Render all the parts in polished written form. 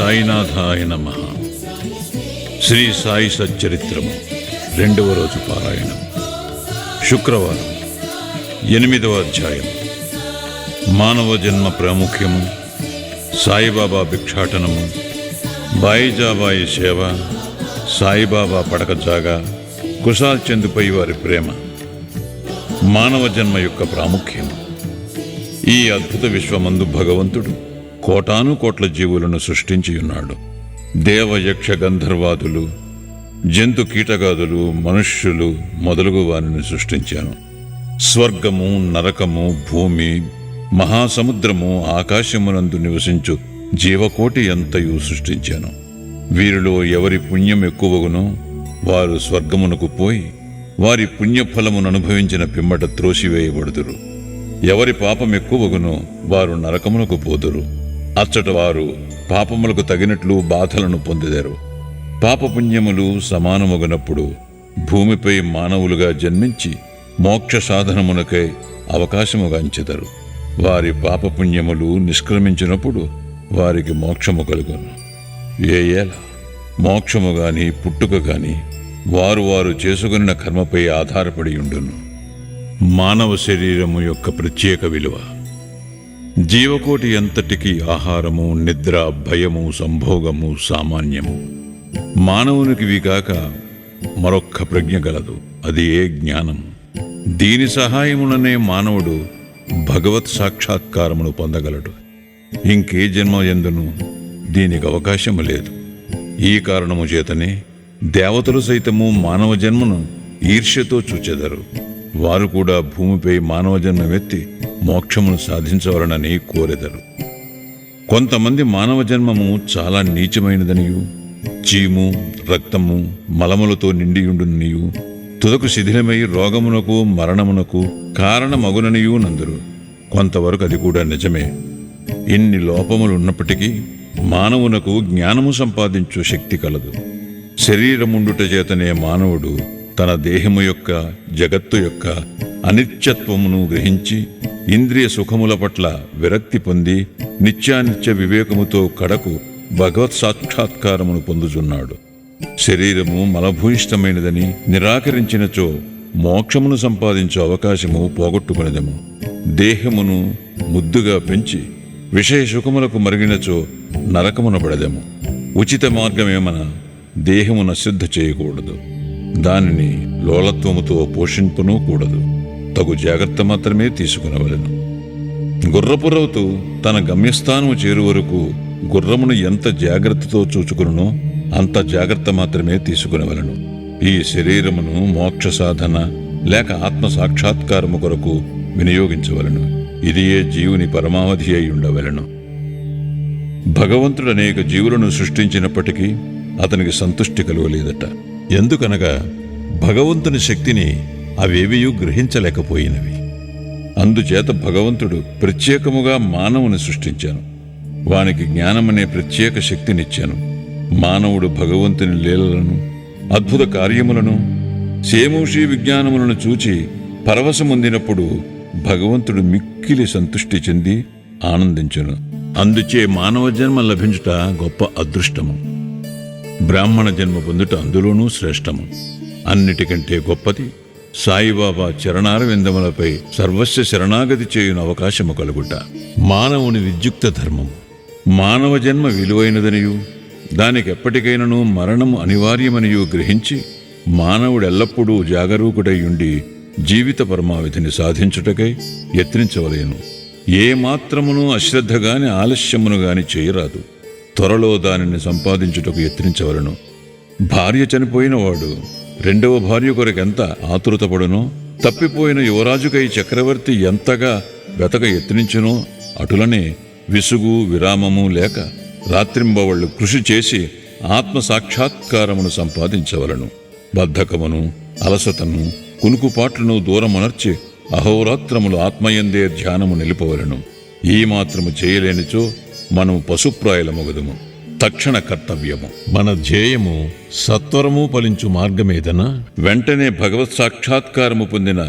సాయినాథాయ నమః. శ్రీ సాయి సచ్చరిత్రము 2వ రోజు పారాయణం. శుక్రవారం 8వ అధ్యాయం. మానవ జన్మ ప్రాముఖ్యము, సాయిబాబా భిక్షాటనము, బాయిజాబాయి సేవ, సాయిబాబా పడక జాగా, కుశాల్ చందుపై వారి ప్రేమ. మానవ జన్మ యొక్క ప్రాముఖ్యం. ఈ అద్భుత విశ్వమందు భగవంతుడు కోటాను కోట్ల జీవులను సృష్టించి ఉన్నాడు. దేవ యక్ష గంధర్వాదులు, జంతు కీటగాదులు, మనుష్యులు మొదలగు వారిని సృష్టించాను. స్వర్గము, నరకము, భూమి, మహాసముద్రము, ఆకాశమునందు నివసించు జీవకోటి ఎంతయు సృష్టించాను. వీరిలో ఎవరి పుణ్యం ఎక్కువగునో వారు స్వర్గమునకు పోయి వారి పుణ్యఫలమును అనుభవించిన పిమ్మట త్రోసివేయబడుదురు. ఎవరి పాపం ఎక్కువగునో వారు నరకమునకు పోదురు. అచ్చట వారు పాపములకు తగినట్లు బాధలను పొందెదరు. పాపపుణ్యములు సమానమగునప్పుడు భూమిపై మానవులుగా జన్మించి మోక్ష సాధనమునకై అవకాశముగాంచెదరు. వారి పాపపుణ్యములు నిష్క్రమించినప్పుడు వారికి మోక్షము కలుగును. ఏలా మోక్షము గాని పుట్టుక గాని వారు చేసుకున్న కర్మపై ఆధారపడి ఉండును. మానవ శరీరము యొక్క ప్రత్యేక విలువ. జీవకోటి ఎంతటికి ఆహారము, నిద్ర, భయము, సంభోగము సామాన్యము. మానవునికి కాక మరొక్క ప్రజ్ఞ గలదు, అది ఏ జ్ఞానం. దీని సహాయముననే మానవుడు భగవత్ సాక్షాత్కారమును పొందగలడు. ఇంకే జన్మ ఎందును దీనికి అవకాశము లేదు. ఈ కారణము చేతనే దేవతలు సైతము మానవ జన్మను ఈర్ష్యతో చూచెదరు. వారు కూడా భూమిపై మానవ జన్మమెత్తి మోక్షమును సాధించవలనని కోరెదరు. కొంతమంది మానవ జన్మము చాలా నీచమైనదనియు, చీము, రక్తము, మలములతో నిండియుండునియు, తుదకు శిథిలమై రోగమునకు మరణమునకు కారణమగుననియూ నందురు. కొంతవరకు అది కూడా నిజమే. ఇన్ని లోపములున్నప్పటికీ మానవునకు జ్ఞానము సంపాదించు శక్తి కలదు. శరీరముండుట చేతనే మానవుడు తన దేహము యొక్క, జగత్తు యొక్క అనిత్యత్వమును గ్రహించి ఇంద్రియ సుఖముల పట్ల విరక్తి పొంది నిత్యానిత్య వివేకముతో కడకు భగవత్ సాక్షాత్కారమును పొందుచున్నాడు. శరీరము మలభూయిష్టమైనదని నిరాకరించినచో మోక్షమును సంపాదించే అవకాశము పోగొట్టుకునేదము. దేహమును ముద్దుగా పెంచి విషయ సుఖములకు మరిగినచో నరకమున పడదము. ఉచిత మార్గమేమన దేహమును అశ్రద్ధ చేయకూడదు. దానిని లోలత్వముతో పోషింపనూ కూడదు. తగు జాగ్రత్త మాత్రమే తీసుకునవలెను. గుర్రపురవుతూ తన గమ్యస్థానము చేరు వరకు గుర్రమును ఎంత జాగ్రత్తతో చూచుకునో అంత జాగ్రత్త మాత్రమే తీసుకునవలెను. ఈ శరీరమును మోక్ష సాధన లేక ఆత్మ సాక్షాత్కారము కొరకు వినియోగించవలెను. ఇదియే జీవుని పరమావధి అయి ఉండవలెను. భగవంతుడు అనేక జీవులను సృష్టించినప్పటికీ అతనికి సంతుష్టి కలుగలేదట. ఎందుకనగా భగవంతుని శక్తిని అవేవియూ గ్రహించలేకపోయినవి. అందుచేత భగవంతుడు ప్రత్యేకముగా మానవుని సృష్టించాను. వానికి జ్ఞానమనే ప్రత్యేక శక్తినిచ్చాను. మానవుడు భగవంతుని లీలలను, అద్భుత కార్యములను, సేమూషి విజ్ఞానములను చూచి పరవశముందినప్పుడు భగవంతుడు మిక్కిలి సంతుష్టి చెంది ఆనందించును. అందుచే మానవ జన్మ లభించుట గొప్ప అదృష్టము. బ్రాహ్మణ జన్మ పొందుట అందులోనూ శ్రేష్టము. అన్నిటికంటే గొప్పది సాయిబాబా చరణారవిందములపై సర్వస్వ శరణాగతి చేయున అవకాశము కలుగుట. మానవుని విద్యుక్త ధర్మము. మానవ జన్మ విలువైనదనియు దానికి ఎప్పటికైనను మరణము అనివార్యమనియు గ్రహించి మానవుడెల్లప్పుడూ జాగరూకుడై ఉండి జీవిత పరమావధిని సాధించుటకై యత్నించవలేను. ఏ మాత్రమును అశ్రద్ధగాని ఆలస్యమును గాని చేయరాదు. త్వరలో దానిని సంపాదించుటకు యత్నించవలను. భార్య చనిపోయినవాడు రెండవ భార్య కొరకెంత ఆతురతపడునో, తప్పిపోయిన యువరాజుకై చక్రవర్తి ఎంతగా వెతక యత్నించునో, అటులనే విసుగు విరామము లేక రాత్రింబవళ్లు కృషి చేసి ఆత్మ సాక్షాత్కారమును సంపాదించవలను. బద్ధకమును, అలసతను, కునుకుపాట్లను దూరమునర్చి అహోరాత్రములు ఆత్మయందే ధ్యానము నిలుపవలను. ఈ మాత్రము చేయలేనిచో మనము పశుప్రాయులమగుదుము. తక్షణ కర్తవ్యము. మన ధ్యేయము సత్వరము ఫలించు మార్గమేదనా వెంటనే భగవత్ సాక్షాత్కారము పొందిన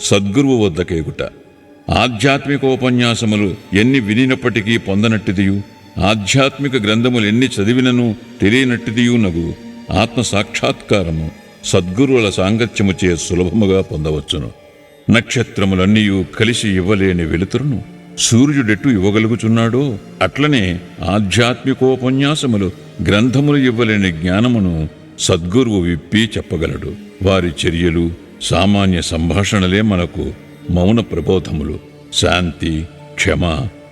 సద్గురువు వద్దకేగుట. ఆధ్యాత్మికోపన్యాసములు ఎన్ని వినినప్పటికీ పొందనట్టిదియు ఆధ్యాత్మిక గ్రంథములు ఎన్ని చదివినను తెలియనట్టిదియునగు ఆత్మ సాక్షాత్కారము సద్గురువుల సాంగత్యముచే సులభముగా పొందవచ్చును. నక్షత్రములన్నీయూ కలిసి ఇవ్వలేని వెలుతురును సూర్యుడెట్టు ఇవ్వగలుగుచున్నాడో అట్లనే ఆధ్యాత్మికోపన్యాసములు గ్రంథములు ఇవ్వలేని జ్ఞానమును సద్గురువు విప్పి చెప్పగలడు. వారి చర్యలు సామాన్య సంభాషణలే మనకు మౌన ప్రబోధములు. శాంతి, క్షమ,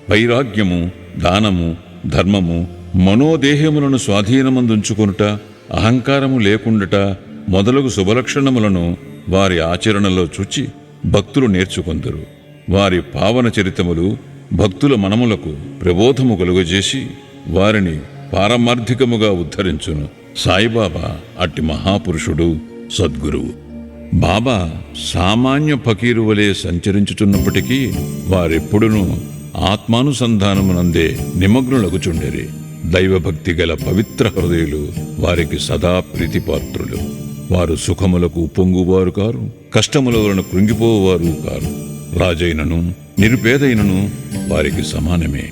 వైరాగ్యము, దానము, ధర్మము, మనోదేహములను స్వాధీనమందుంచుకొనుట, అహంకారము లేకుండట మొదలగు శుభలక్షణములను వారి ఆచరణలో చూచి భక్తులు నేర్చుకొందురు. వారి పావన చరితములు భక్తుల మనములకు ప్రబోధము కలుగజేసి వారిని పారమార్థికముగా ఉద్ధరించును. సాయిబాబా అట్టి మహాపురుషుడు, సద్గురువు. బాబా సామాన్య ఫకీరు వలె సంచరించుచున్నప్పటికీ వారెప్పుడునూ ఆత్మానుసంధానమునందే నిమగ్నులగుచుండెరి. దైవభక్తి గల పవిత్ర హృదయులు వారికి సదా ప్రీతిపాత్రులు. వారు సుఖములకు పొంగువారు కారు, కష్టముల వలన కృంగిపోవారు కారు. రాజైనను నిరుపేదైనను వారికి సమానమే.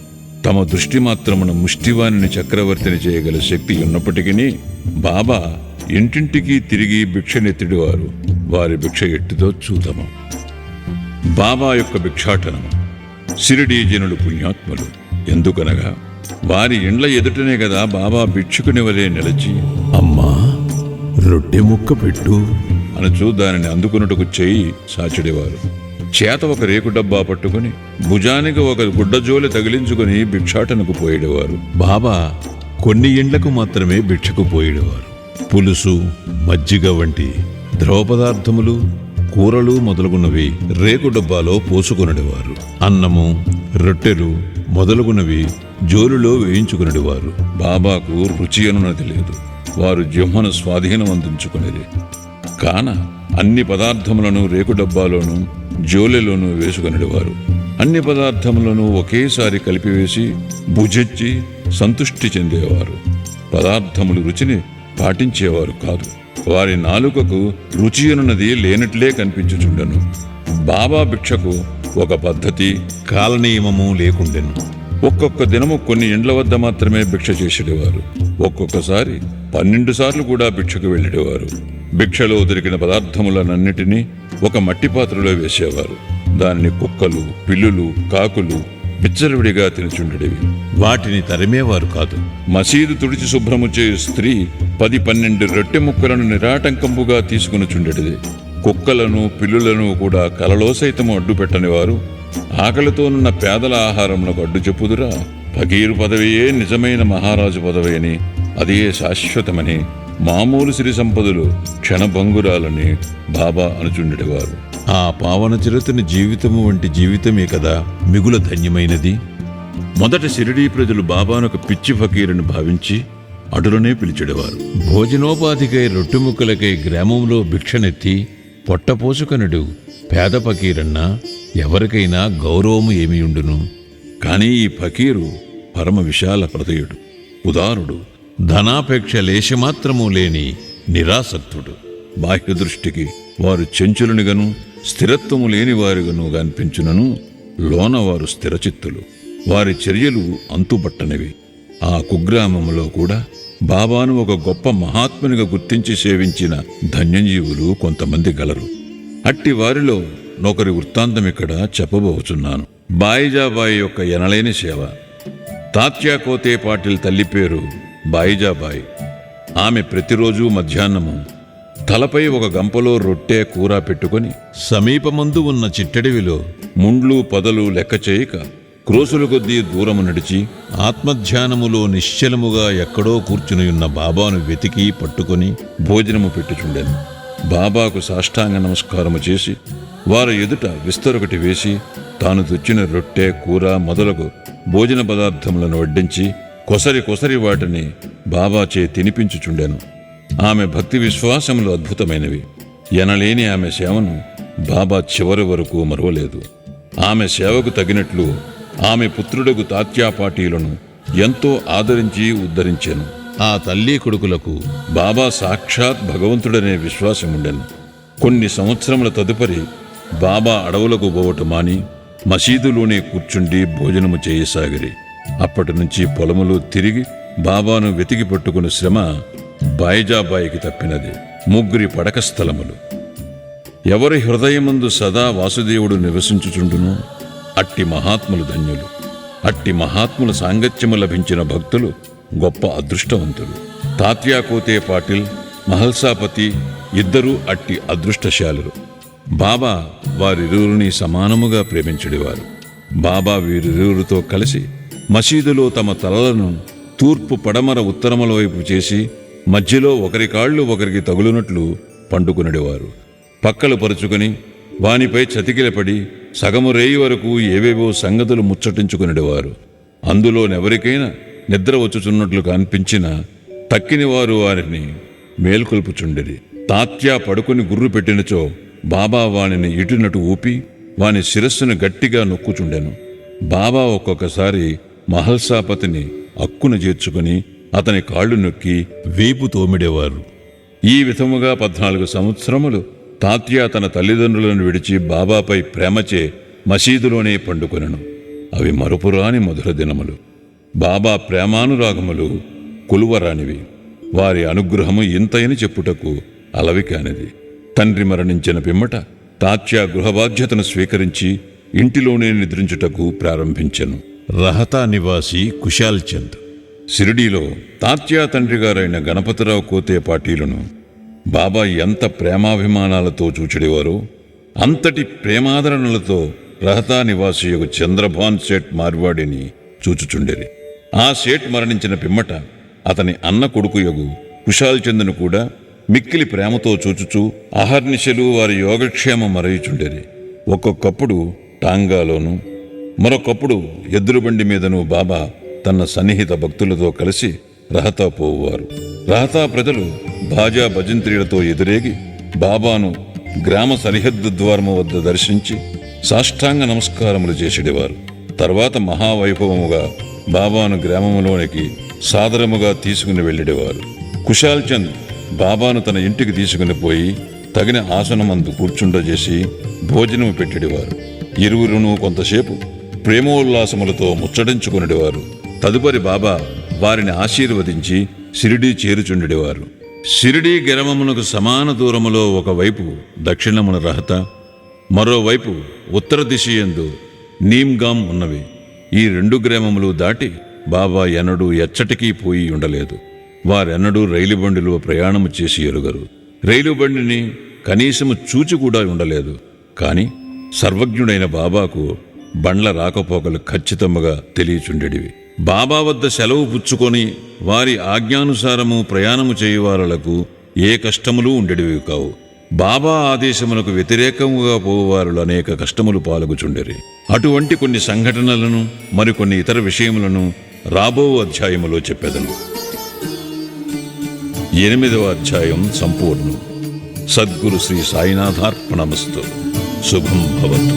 తమ దృష్టి మాత్రమున ముష్టివాణిని చక్రవర్తిని చేయగల శక్తి ఉన్నప్పటికీ బాబా ఇంటింటికి తిరిగి భిక్షనెత్తిడివారు. వారి భిక్ష ఎట్టిదో చూద్దాము. బాబా యొక్క భిక్షాటనము. షిరిడీ జనులు పుణ్యాత్ములు. ఎందుకనగా వారి ఇండ్ల ఎదుటనే కదా బాబా భిక్షుకుని వలె నిలచి, అమ్మా రొట్టె ముక్క పెట్టు అనచూ దానిని అందుకున్నట్టుకు చేయి సాచిడేవారు. చేత ఒక రేకు డబ్బా పట్టుకుని భుజానికి ఒక గుడ్డజోలి తగిలించుకుని భిక్షాటనకు పోయేవారు. బాబా కొన్ని ఇండ్లకు మాత్రమే భిక్షకు పోయేవారు. పులుసు, మజ్జిగ వంటి ద్రవ పదార్థములు, కూరలు మొదలగున్నవి రేకు డబ్బాలో పోసుకొనడివారు. అన్నము, రొట్టెలు మొదలగునవి జోలులో వేయించుకునేవారు. బాబాకు రుచి అనున్నది లేదు. వారు జిహ్మను స్వాధీనం అందించుకునేది కాన అన్ని పదార్థములను రేకు డబ్బాలోనూ జోలెలోనూ వేసుకునేవారు. అన్ని పదార్థములను ఒకేసారి కలిపివేసి భుజించి సంతుష్టి చెందేవారు. పదార్థములు రుచిని పాటించేవారు కాదు. వారి నాలుకకు రుచి అనున్నది లేనట్లే కనిపించుచుండెను. బాబా భిక్షకు ఒక పద్ధతి, కాలనియమము లేకుండెను. ఒక్కొక్క దినము కొన్ని ఇండ్ల వద్ద మాత్రమే భిక్ష చేసేవారు. ఒక్కొక్కసారి 12 సార్లు కూడా భిక్షకు వెళ్ళేవారు. భిక్షలో దొరికిన పదార్థములనన్నిటినీ ఒక మట్టి పాత్రలో వేసేవారు. దానిని కుక్కలు, పిల్లులు, కాకులు బిచ్చలవిడిగా తినుచుండేవి. వాటిని తరిమేవారు కాదు. మసీదు తుడిచి శుభ్రము చేయు స్త్రీ 10-12 రొట్టె ముక్కలను నిరాటంకంపుగా తీసుకునిచుండేది. కుక్కలను, పిల్లులను కూడా కలలో సైతము అడ్డు పెట్టనివారు. ఆకలితోనున్న పేదల ఆహారమునకు అడ్డు చెప్పుదురా? ఫకీరు పదవియే నిజమైన మహారాజు పదవి అని, అదే శాశ్వతమని, మామూలు సిరి సంపదలు క్షణభంగురాలని బాబా అనుచుండేవారు. ఆ పావన చిరతని జీవితము వంటి జీవితమే కదా మిగుల ధన్యమైనది. మొదట షిరిడీ ప్రజలు బాబాను ఒక పిచ్చి ఫకీరుని భావించి అటులనే పిలిచెడవారు. భోజనోపాధికై రొట్టెముక్కలకై గ్రామంలో భిక్షనెత్తి పొట్టపోసుకనుడు పేద ఫకీరన్నా ఎవరికైనా గౌరవము ఏమియుండును. కాని ఈ ఫకీరు పరమ విశాల హృదయుడు, ఉదారుడు, ధనాపేక్ష లేశమాత్రము లేని నిరాసక్తుడు. బాహ్య దృష్టికి వారు చెంచులనిగను స్థిరత్వము లేని వారుగాను కనిపించునను లోన వారు స్థిరచిత్తులు. వారి చర్యలు అంతుబట్టనివి. ఆ కుగ్రామంలో కూడా బాబాను ఒక గొప్ప మహాత్మునిగా గుర్తించి సేవించిన ధన్యజీవులు కొంతమంది గలరు. అట్టి వారిలో నొకరి వృత్తాంతం ఇక్కడ చెప్పబోచున్నాను. బాయిజాబాయి యొక్క ఎనలేని సేవ. తాత్యా కోతే పాటిల్ తల్లి పేరు బాయిజాబాయి. ఆమె ప్రతిరోజు మధ్యాహ్నము తలపై ఒక గంపలో రొట్టె, కూర పెట్టుకొని సమీపమందు ఉన్న చిట్టడివిలో ముండ్లు పొదలు లెక్క చేయక క్రోసుల కొద్దీ దూరము నడిచి ఆత్మధ్యానములో నిశ్చలముగా ఎక్కడో కూర్చునియున్న బాబాను వెతికి పట్టుకొని భోజనము పెట్టుచుండెను. బాబాకు సాష్టాంగ నమస్కారము చేసి వారి ఎదుట విస్తరొకటి వేసి తాను తెచ్చిన రొట్టె, కూర మొదలగు భోజన పదార్థములను వడ్డించి కొసరి వాటిని బాబాచే తినిపించుచుండెను. ఆమె భక్తి విశ్వాసములు అద్భుతమైనవి. ఎనలేని ఆమె సేవను బాబా చివరి వరకు మరువలేదు. ఆమె సేవకు తగినట్లు ఆమె పుత్రుడకు తాత్యా పాటీలను ఎంతో ఆదరించి ఉద్ధరించెను. ఆ తల్లి కొడుకులకు బాబా సాక్షాత్ భగవంతుడనే విశ్వాసముండెను. కొన్ని సంవత్సరముల తదుపరి బాబా అడవులకు పోవటం మాని మసీదులోనే కూర్చుండి భోజనము చేయసాగిరి. అప్పటి నుంచి పొలములో తిరిగి బాబాను వెతికి పట్టుకుని శ్రమ బాయిజాబాయికి తప్పినది. 3 పడక స్థలములు. ఎవరి హృదయమందు సదా వాసుదేవుడు నివసించుచుండునో అట్టి మహాత్ములు ధన్యులు. అట్టి మహాత్ముల సాంగత్యము లభించిన భక్తులు గొప్ప అదృష్టవంతులు. తాత్యా కోతే పాటిల్, మహల్సాపతి ఇద్దరూ అట్టి అదృష్టశాలురు. బాబా వారిరువురిని సమానముగా ప్రేమించుడివారు. బాబా వీరిరువురితో కలిసి మసీదులో తమ తలలను తూర్పు, పడమర, ఉత్తరముల వైపు చేసి మధ్యలో ఒకరి కాళ్ళు ఒకరికి తగులునట్లు పండుకునడివారు. పక్కలు పరుచుకుని వానిపై చతికిలపడి సగము రేయి వరకు ఏవేవో సంగతులు ముచ్చటించుకునేవారు. అందులోనెవరికైనా నిద్ర వచ్చుచున్నట్లు కనిపించినా తక్కిన వారు వారిని మేల్కొల్పుచుండిరి. తాత్యా పడుకుని గుర్రు పెట్టినచో బాబా వానిని ఇటునటు ఊపి వాని శిరస్సును గట్టిగా నొక్కుచుండెను. బాబా ఒక్కొక్కసారి మహల్సాపతిని అక్కున చేర్చుకుని అతని కాళ్ళు నొక్కి వీపు తోమిడేవారు. ఈ విధముగా 14 సంవత్సరములు తాత్యా తన తల్లిదండ్రులను విడిచి బాబాపై ప్రేమచే మసీదులోనే పండుకొనెను. అవి మరుపురాని మధుర దినములు. బాబా ప్రేమానురాగములు కొలువరానివి. వారి అనుగ్రహము ఇంతయని చెప్పుటకు అలవి కానిది. తండ్రి మరణించిన పిమ్మట తాత్యా గృహబాధ్యతను స్వీకరించి ఇంటిలోనే నిద్రించుటకు ప్రారంభించెను. రహతా నివాసి కుశాల్ చంద్. షిరిడీలో తాత్యా తండ్రిగారైన గణపతిరావు కోతే పాటీలును బాబా ఎంత ప్రేమాభిమానాలతో చూచెడివారో అంతటి ప్రేమాదరణలతో రహతా నివాసియగు చంద్రభాన్ సేట్ మార్వాడిని చూచుచుండెరి. ఆ సేట్ మరణించిన పిమ్మట అతని అన్న కొడుకుయగు కుశాల్ చంద్ను కూడా మిక్కిలి ప్రేమతో చూచుచూ అహర్నిశలు వారి యోగక్షేమం మరయుచుండెరి. ఒక్కొక్కప్పుడు టాంగాలోను, మరొకప్పుడు ఎద్దులబండి మీదను బాబా తన సన్నిహిత భక్తులతో కలిసి రహతా పోవువారు. రహతా ప్రజలు భాజా భజంత్రీలతో ఎదురేగి బాబాను గ్రామ సరిహద్దు ద్వారము వద్ద దర్శించి సాష్టాంగ నమస్కారములు చేసేవారు. తర్వాత మహావైభవముగా బాబాను గ్రామములోనికి సాదరముగా తీసుకుని వెళ్ళేవారు. కుశాల్ చంద్ బాబాను తన ఇంటికి తీసుకుని పోయి తగిన ఆసనమందు కూర్చుండజేసి భోజనము పెట్టేవారు. ఇరువురును కొంతసేపు ప్రేమోల్లాసములతో ముచ్చటించుకునేవారు. తదుపరి బాబా వారిని ఆశీర్వదించి షిరిడీ చేరుచుండెడివారు. షిరిడీ గ్రామమునకు సమాన దూరములో ఒకవైపు దక్షిణమున రహత, మరోవైపు ఉత్తర దిశయందు నీమ్గాం ఉన్నవి. ఈ 2 గ్రామములు దాటి బాబా ఎన్నడూ ఎచ్చటికీ పోయి ఉండలేదు. వారెన్నడూ రైలు బండిలో ప్రయాణము చేసి ఎరుగరు. రైలు బండిని కనీసము చూచి కూడా ఉండలేదు. కాని సర్వజ్ఞుడైన బాబాకు బండ్ల రాకపోకలు ఖచ్చితముగా తెలియచుండెడివి. బాబా వద్ద సెలవు పుచ్చుకొని వారి ఆజ్ఞానుసారము ప్రయాణము చేయువారులకు ఏ కష్టములు ఉండేటివి కావు. బాబా ఆదేశములకు వ్యతిరేకముగా పోవారులు అనేక కష్టములు పాల్గొచుండెరి. అటువంటి కొన్ని సంఘటనలను మరికొన్ని ఇతర విషయములను రాబో అధ్యాయములో చెప్పెదను. 8వ అధ్యాయం సంపూర్ణం. సద్గురు శ్రీ సాయినాథార్పణమస్తు. శుభం భవతు.